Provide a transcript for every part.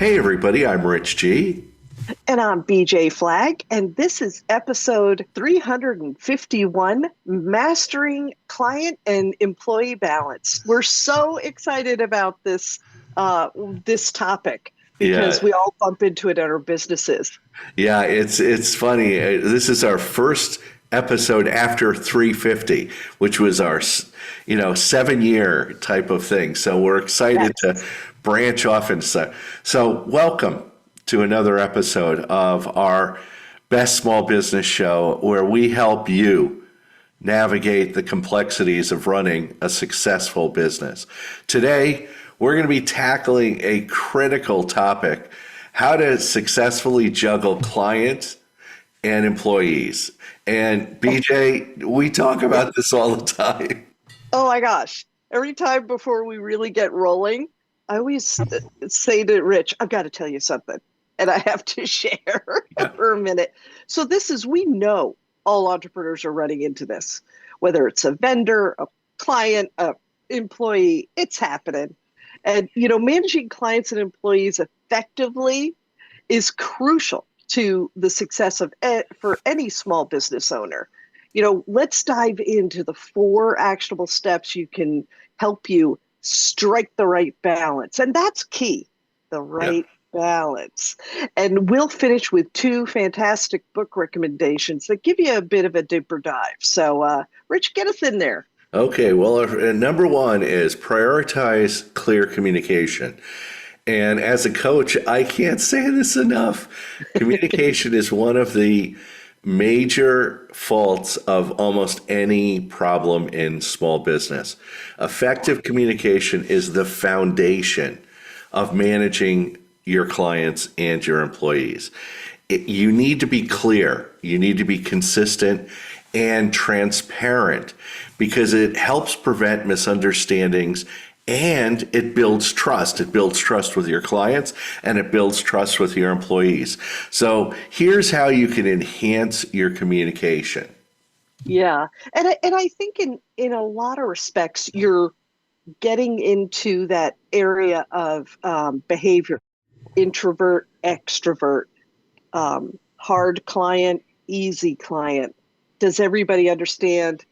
Hey, everybody, I'm Rich G. And I'm BJ Flagg, and this is episode 351, Mastering Client and Employee Balance. We're so excited about this topic Yeah, because we all bump into it in our businesses. yeah, it's funny. This is our first episode after 350, which was our, 7 year type of thing. So we're excited to Yes. branch off and so welcome to another episode of our Best Small Business Show, where we help you navigate the complexities of running a successful business. Today, we're going to be tackling a critical topic: how to successfully juggle clients and employees. And BJ, we talk about this all the time. Oh my gosh. Every time before we really get rolling, I always say to Rich, I've got to tell you something. And I have to share Yeah. for a minute. So we know all entrepreneurs are running into this, whether it's a vendor, a client, a employee, it's happening. And, managing clients and employees effectively is crucial to the success of for any small business owner. Let's dive into the four actionable steps you can help you strike the right balance. And that's key, the Yeah. right balance. And we'll finish with two fantastic book recommendations that give you a bit of a deeper dive. So, Rich, get us in there. Okay, well, number one is prioritize clear communication. And as a coach, I can't say this enough. Communication is one of the major faults of almost any problem in small business. Effective communication is the foundation of managing your clients and your employees. You need to be clear, you need to be consistent and transparent, because it helps prevent misunderstandings and it builds trust. It builds trust with your clients and it builds trust with your employees. So here's how you can enhance your communication. Yeah. And I think in a lot of respects, you're getting into that area of behavior, introvert, extrovert, hard client, easy client. Does everybody understand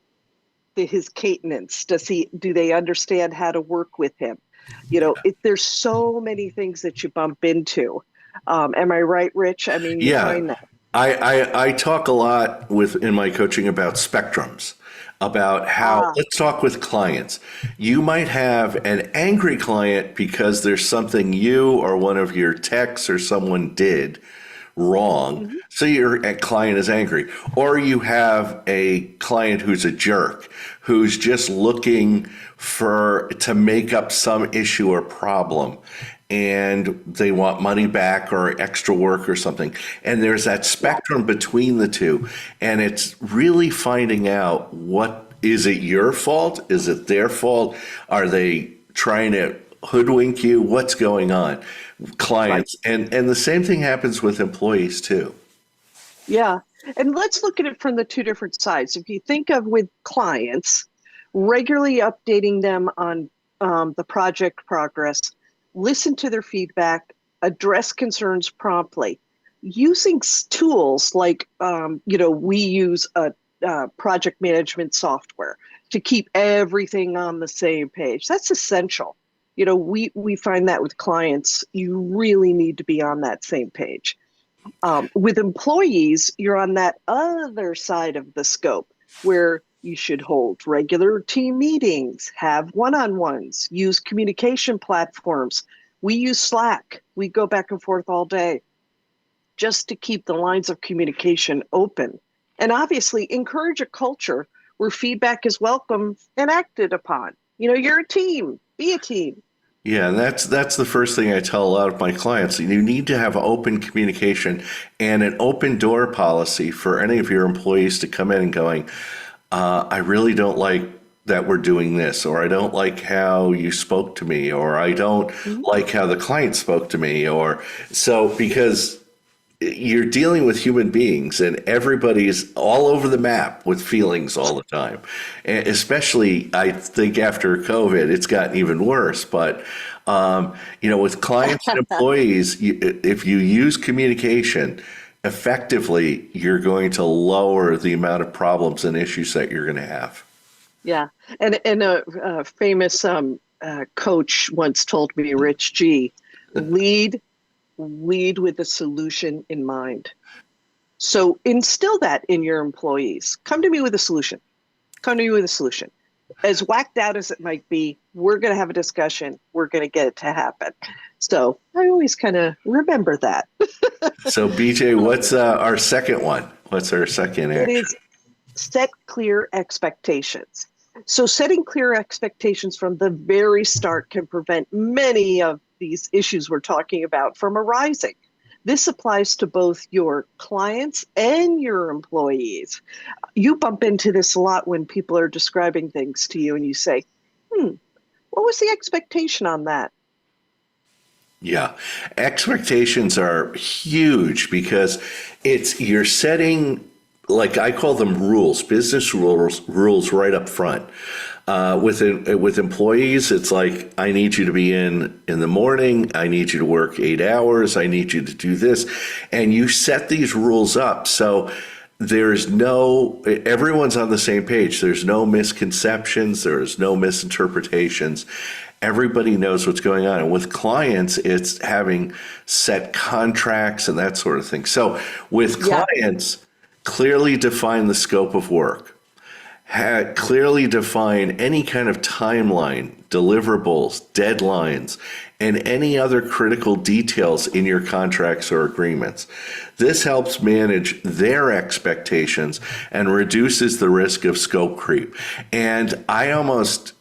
his cadence? Do they understand how to work with him? There's so many things that you bump into. Am I right, Rich? I mean, you Yeah, find that. I talk a lot in my coaching about spectrums, about how, Ah, let's talk with clients. You might have an angry client because there's something you or one of your techs or someone did wrong. mhm. So your client is angry. Or you have a client who's a jerk, who's just looking to make up some issue or problem, and they want money back or extra work or something. And there's that Yeah. spectrum between the two. And it's really finding out, what is it your fault? Is it their fault? Are they trying to hoodwink you? What's going on? Right. Clients. And the same thing happens with employees too. Yeah. And let's look at it from the two different sides. If you think of with clients, regularly updating them on the project progress, listen to their feedback, address concerns promptly, using tools like, we use a project management software to keep everything on the same page. That's essential. We find that with clients, you really need to be on that same page. With employees, you're on that other side of the scope where you should hold regular team meetings, have one on ones, use communication platforms. We use Slack. We go back and forth all day just to keep the lines of communication open. And obviously, encourage a culture where feedback is welcome and acted upon. You're a team, be a team. Yeah, and that's the first thing I tell a lot of my clients. You need to have open communication and an open door policy for any of your employees to come in and going, I really don't like that we're doing this, or I don't like how you spoke to me, or I don't Mhm. like how the client spoke to me, or so, because you're dealing with human beings and everybody's all over the map with feelings all the time. And especially, I think after COVID, it's gotten even worse. But With clients and employees, if you use communication effectively, you're going to lower the amount of problems and issues that you're going to have. Yeah, and a famous coach once told me, Rich G, lead lead with the solution in mind. So instill that in your employees. Come to me with a solution. Come to me with a solution. As whacked out as it might be, we're going to have a discussion. We're going to get it to happen. So I always kind of remember that. So, BJ, what's our second one? What's our second It action? is set clear expectations. So, setting clear expectations from the very start can prevent many of these issues we're talking about from arising. This applies to both your clients and your employees. You bump into this a lot when people are describing things to you and you say, what was the expectation on that? Yeah. Expectations are huge because you're setting, like I call them rules, business rules right up front. With employees, it's like, I need you to be in the morning. I need you to work 8 hours. I need you to do this. And you set these rules up. So everyone's on the same page. There's no misconceptions. There's no misinterpretations. Everybody knows what's going on. And with clients, it's having set contracts and that sort of thing. So with Yeah, clients, clearly define the scope of work. Clearly define any kind of timeline, deliverables, deadlines, and any other critical details in your contracts or agreements. This helps manage their expectations and reduces the risk of scope creep. And I almost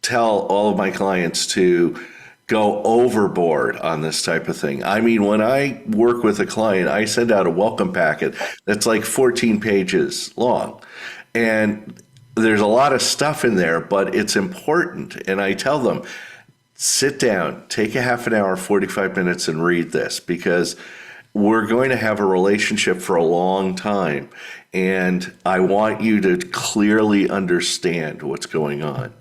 tell all of my clients to go overboard on this type of thing. I mean, when I work with a client, I send out a welcome packet that's like 14 pages long. And there's a lot of stuff in there, but it's important. And I tell them, sit down, take a half an hour, 45 minutes, and read this because we're going to have a relationship for a long time. And I want you to clearly understand what's going on.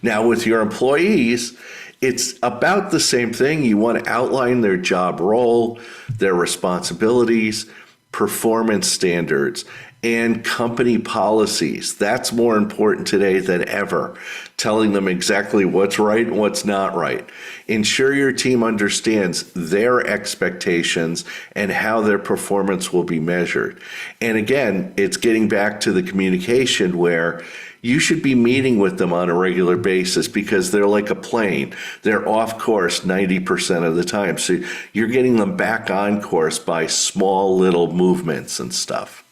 Now, with your employees, it's about the same thing. You want to outline their job role, their responsibilities, performance standards, and company policies. That's more important today than ever, telling them exactly what's right and what's not right. Ensure your team understands their expectations and how their performance will be measured. And again, it's getting back to the communication where you should be meeting with them on a regular basis because they're like a plane. They're off course 90% of the time. So you're getting them back on course by small little movements and stuff.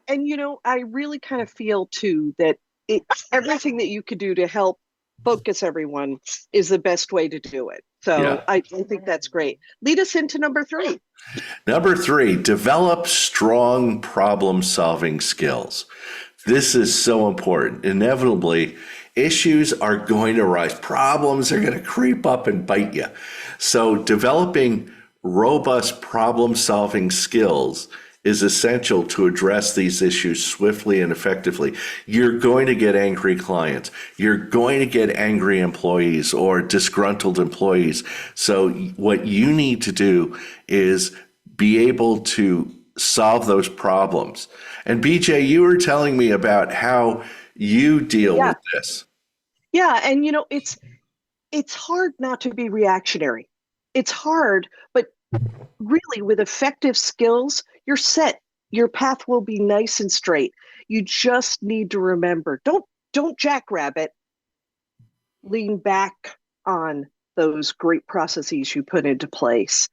and I really kind of feel too that it, everything that you could do to help focus everyone is the best way to do it. So Yeah. I think that's great. Lead us into number three. Number three, develop strong problem solving skills. This is so important. Inevitably, issues are going to rise, problems are going to creep up and bite you. So, developing robust problem solving skills is essential to address these issues swiftly and effectively. You're going to get angry clients. You're going to get angry employees or disgruntled employees. So what you need to do is be able to solve those problems. And BJ, you were telling me about how you deal Yeah, with this. yeah, and it's hard not to be reactionary. It's hard, but really with effective skills, you're set. Your path will be nice and straight. You just need to remember, don't jackrabbit, lean back on those great processes you put into place.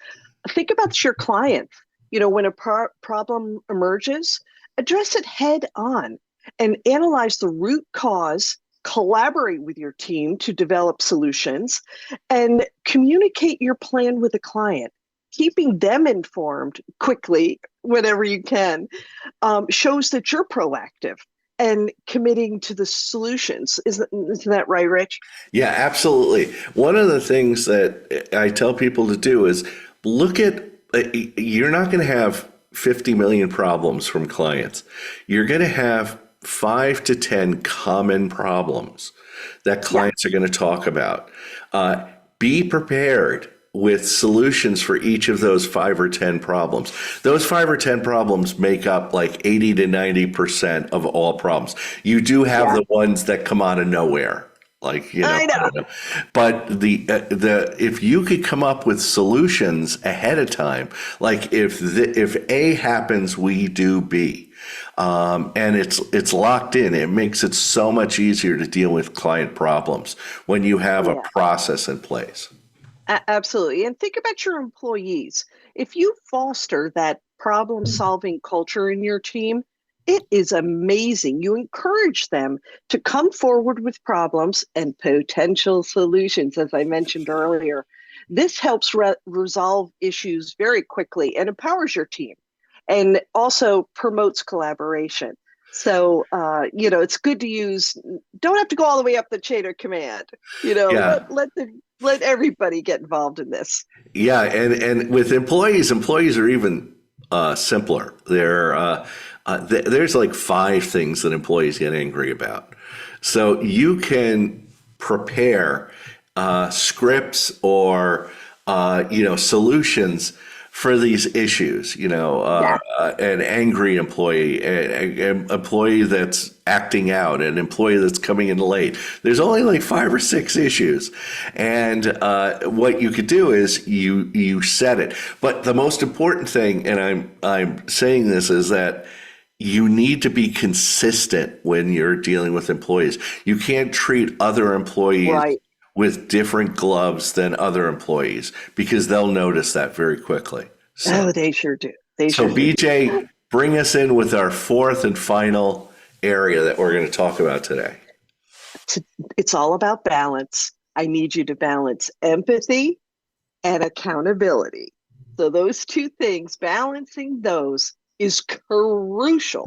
Think about your clients. When a problem emerges, address it head on and analyze the root cause, collaborate with your team to develop solutions, and communicate your plan with the client. Keeping them informed quickly, whenever you can, shows that you're proactive and committing to the solutions. Isn't that right, Rich? Yeah, absolutely. One of the things that I tell people to do is look at, you're not going to have 50 million problems from clients. You're going to have 5 to 10 common problems that Yeah. clients are going to talk about. Be prepared with solutions for each of those 5 or 10 problems. Those 5 or 10 problems make up like 80 to 90% of all problems. You do have Yeah, the ones that come out of nowhere. Like, I I know. don't know. But the if you could come up with solutions ahead of time, like if A happens, we do B. And it's locked in. It makes it so much easier to deal with client problems when you have a Yeah. process in place. Absolutely. And think about your employees. If you foster that problem solving culture in your team, it is amazing. You encourage them to come forward with problems and potential solutions, as I mentioned earlier. This helps resolve issues very quickly and empowers your team and also promotes collaboration. So, it's good to use, don't have to go all the way up the chain of command. Yeah, Let everybody get involved in this. yeah, and with employees are even simpler. There's like 5 things that employees get angry about. So you can prepare scripts or solutions for these issues. Yeah. An angry employee, an employee that's acting out, an employee that's coming in late. There's only like 5 or 6 issues, and what you could do is you set it. But the most important thing, and I'm saying this, is that you need to be consistent when you're dealing with employees. You can't treat other employees Right. with different gloves than other employees because they'll notice that very quickly. Oh, So, they sure do. They so sure do. BJ, bring us in with our fourth and final area that we're going to talk about today. It's all about balance. I need you to balance empathy and accountability. So, those two things, balancing those is crucial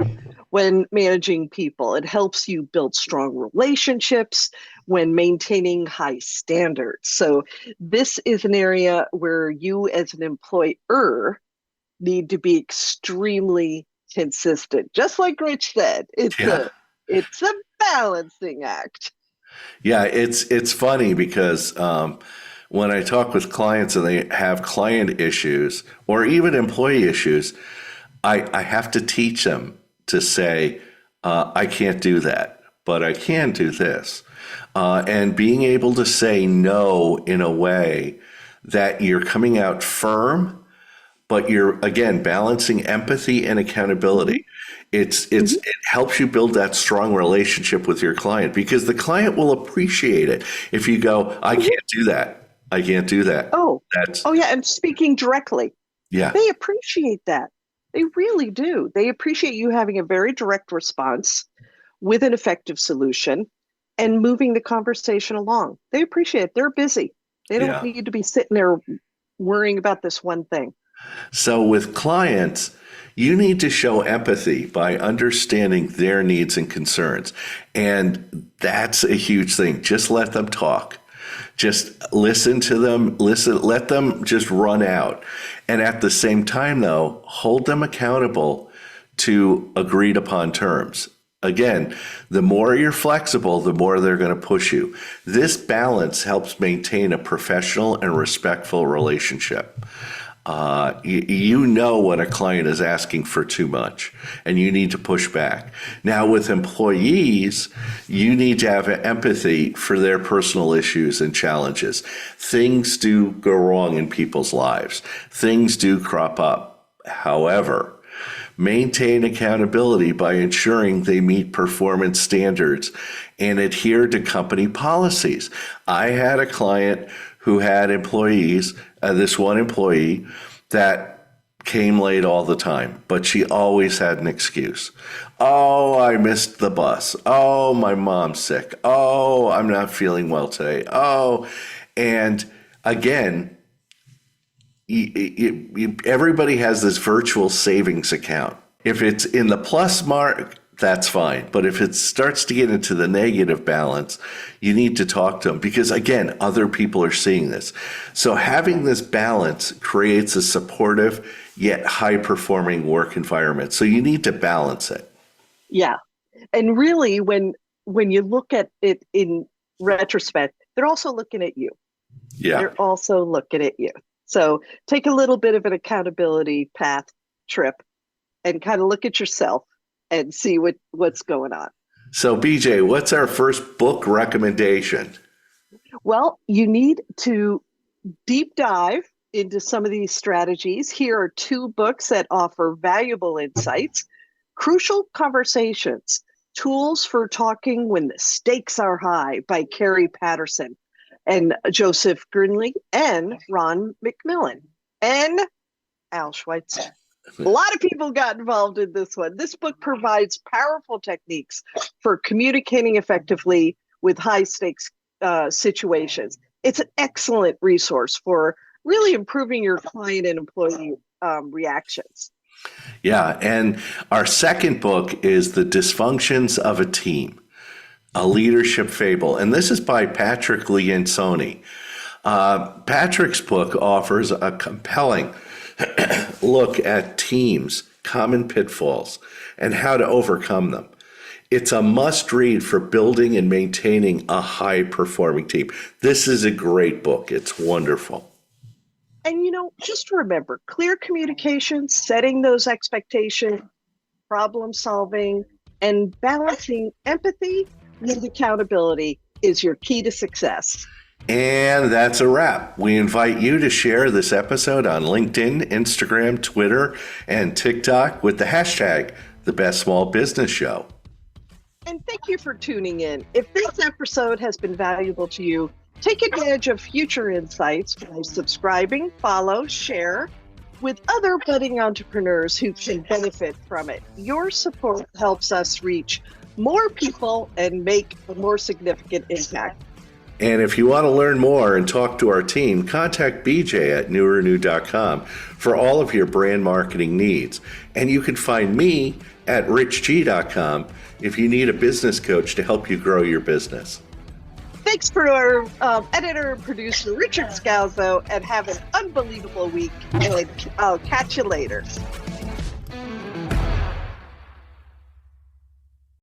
when managing people. It helps you build strong relationships when maintaining high standards. So, this is an area where you, as an employer, need to be extremely consistent. Just like Rich said, Yeah. it's a balancing act. Yeah, it's funny because when I talk with clients and they have client issues or even employee issues, I have to teach them to say, I can't do that, but I can do this. And being able to say no in a way that you're coming out firm, but you're again balancing empathy and Mhm, accountability. mhm, It helps you build that strong relationship with your client because the client will appreciate it if you go, I mhm. can't do that. I can't do that. Oh, That's oh yeah, and speaking directly, yeah, they appreciate that. They really do. They appreciate you having a very direct response with an effective solution and moving the conversation along. They appreciate it. They're busy. They don't yeah. need to be sitting there worrying about this one thing. So with clients, you need to show empathy by understanding their needs and concerns. And that's a huge thing. Just let them talk. Just listen to them, let them just run out. And at the same time, though, hold them accountable to agreed upon terms. Again, the more you're flexible, the more they're going to push you. This balance helps maintain a professional and respectful relationship. You know when a client is asking for too much and you need to push back. Now, with employees, you need to have empathy for their personal issues and challenges. Things do go wrong in people's lives, things do crop up. However, maintain accountability by ensuring they meet performance standards and adhere to company policies. I had a client who had employees, this one employee that came late all the time, but she always had an excuse. Oh, I missed the bus. Oh, my mom's sick. Oh, I'm not feeling well today. Oh, and again, everybody has this virtual savings account. If it's in the plus mark, that's fine. But if it starts to get into the negative balance, you need to talk to them because, again, other people are seeing this. So having this balance creates a supportive yet high performing work environment. So you need to balance it. Yeah. And really when you look at it in retrospect, they're also looking at you. Yeah. They're also looking at you. So take a little bit of an accountability path trip and kind of look at yourself and see what's going on. So, BJ, what's our first book recommendation? Well, you need to deep dive into some of these strategies. Here are two books that offer valuable insights. Crucial Conversations, Tools for Talking When the Stakes Are High by Carrie Patterson and Joseph Grinley and Ron McMillan and Al Schweitzer. A lot of people got involved in this one. This book provides powerful techniques for communicating effectively with high stakes situations. It's an excellent resource for really improving your client and employee reactions. Yeah. And our second book is The Dysfunctions of a Team, a leadership fable. And this is by Patrick Lencioni. Patrick's book offers a compelling look at teams, common pitfalls, and how to overcome them. It's a must read for building and maintaining a high performing team. This is a great book. It's wonderful. And, just remember clear communication, setting those expectations, problem solving, and balancing empathy with accountability is your key to success. And that's a wrap. We invite you to share this episode on LinkedIn, Instagram, Twitter, and TikTok with the hashtag The Best Small Business Show. And thank you for tuning in. If this episode has been valuable to you, take advantage of future insights by subscribing, follow, share with other budding entrepreneurs who can benefit from it. Your support helps us reach more people and make a more significant impact. And if you want to learn more and talk to our team, contact BJ at newernew.com for all of your brand marketing needs. And you can find me at richg.com if you need a business coach to help you grow your business. Thanks for our editor and producer, Richard Scalzo, and have an unbelievable week. And I'll catch you later.